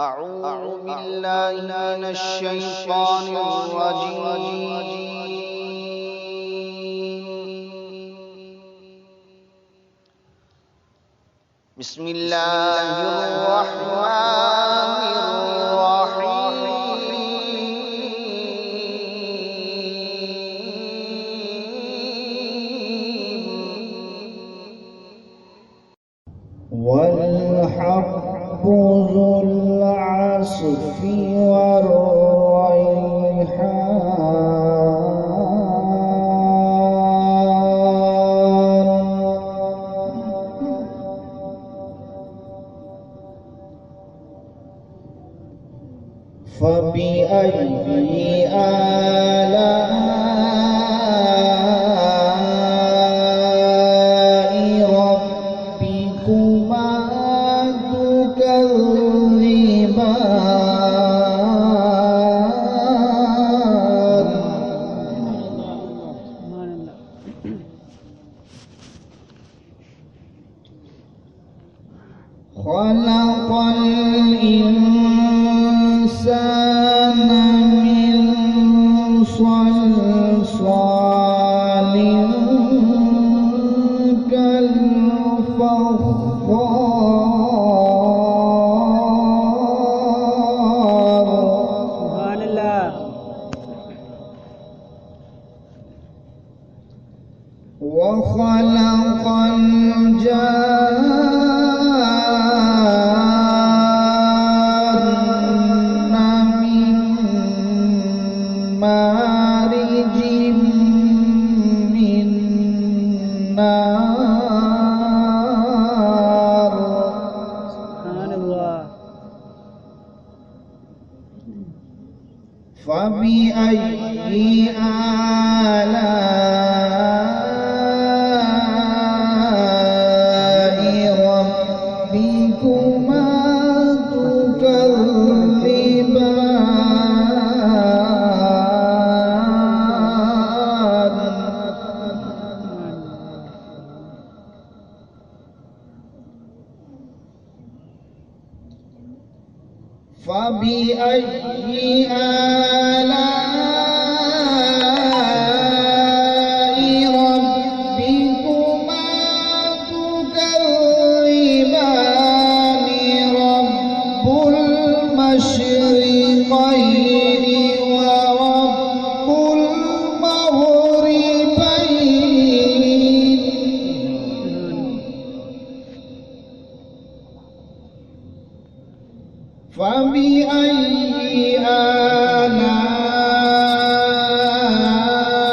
أعوذ بالله من الشيطان الرجيم. بسم الله الرحمن الرحيم. والحب ذو العصف والريحان فبأي آلاء ربكما تكذبان خلق الإنسان من صلصال كالفخار وخلق الجان من مارج من نار فبأي آلاء ربكما تكذبان فبأي آلاء ربكما تكذبان رب المشرقين ورب المغربين فبأي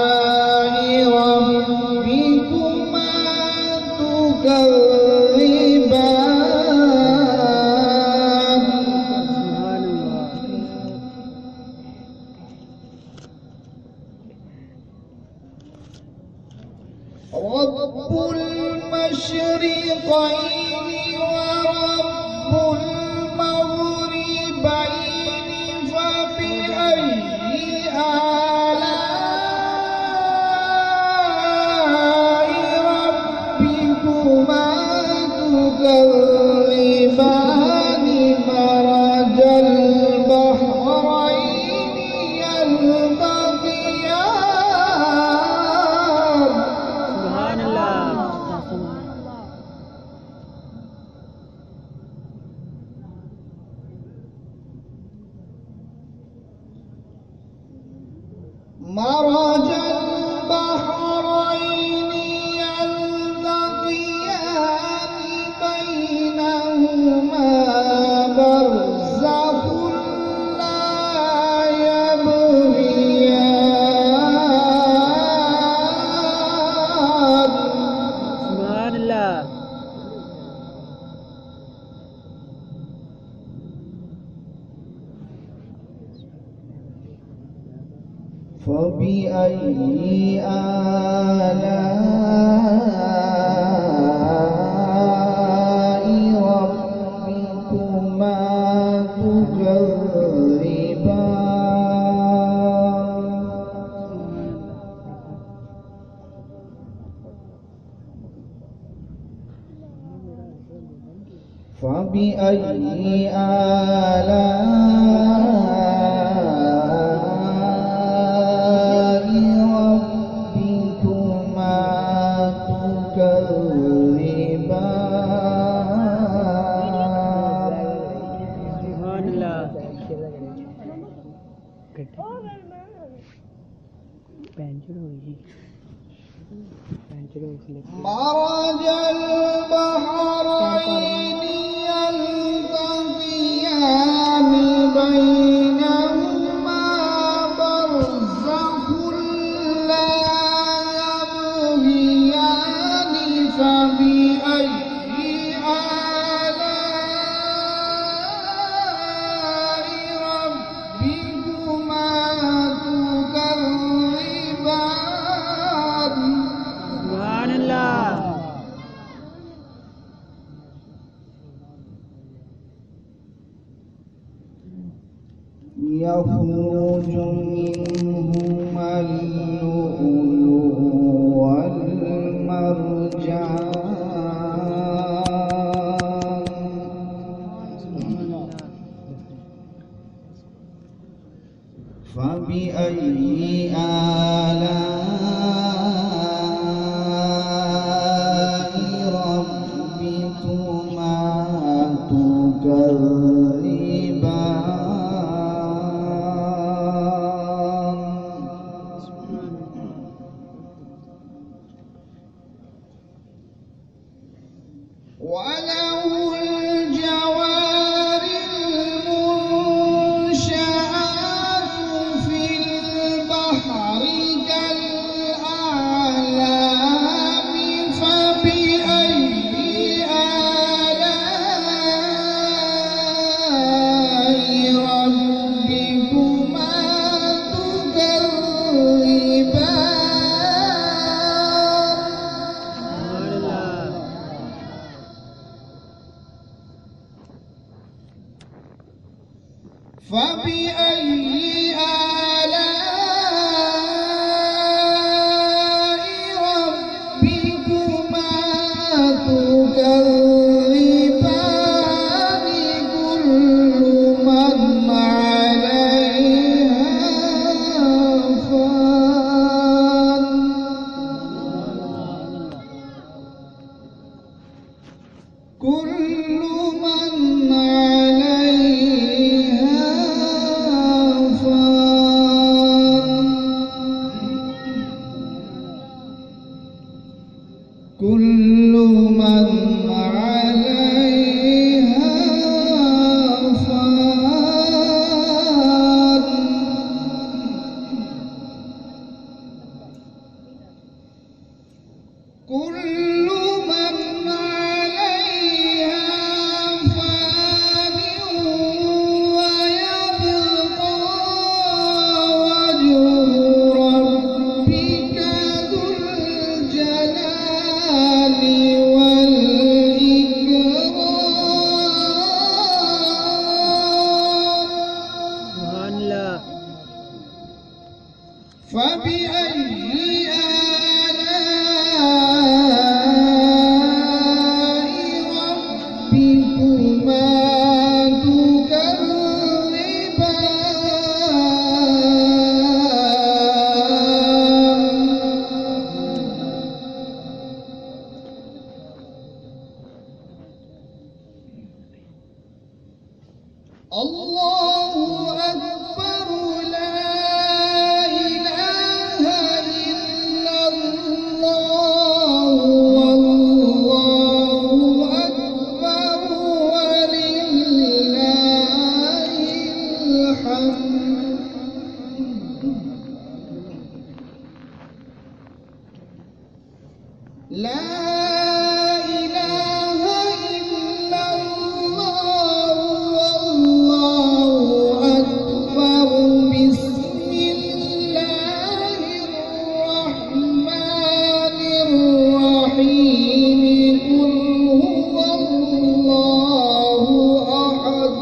آلاء ربكما تكذبان رب المشرقين ورب المغربين فبأي آلاء ربكما تكذبان مرج البحرين يلتقيان مرج البحرين يلتقيان بينهما برزخ لا يبغيان فبأي آلاء ربكما تكذبان فبأي آلاء آلاء ربكما تكذبان مرج البحرين يلتقيان بينهما برزخ لا يبغيان فبأي آلاء ربكما تكذبان سبحان الله. يخرج منهما اللؤلؤ والمرجان فبأي آلاء ربكما تكذبان وله الجوار المنشآت في البحر كالأعلام فبأي آلاء ربكما تكذبان فبأي آلاء ربكما تكذبان كل من عليها فان كل من عليها فان كل من عليها فان كل من عليها فان ويبقى وجه ربك ذو الجلال والإكرام سبحان الله. فبأي آلاء ربكما تكذبان الله أكبر لا إله إلا الله والله أكبر ولله الحمد لا إله إلا الله والله أكبر بسم الله الرحمن الرحيم قل هو الله أحد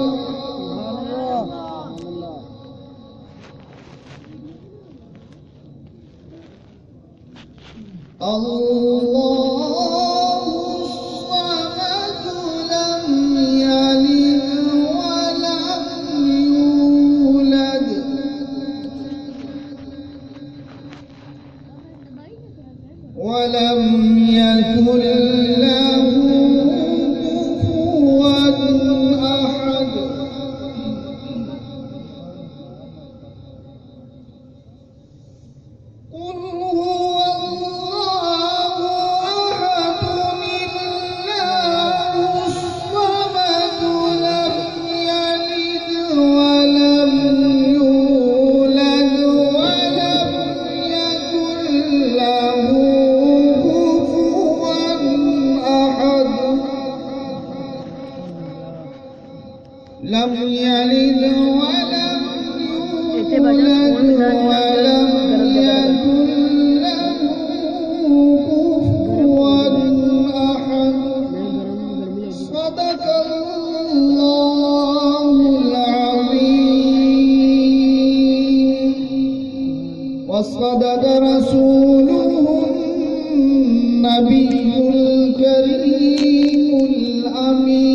الله الصمد لم يلد ولم يلد ولم يولد ولم يكن له كفوا أحد. صدق الله العظيم وصدق رسوله النبي الكريم الأمين.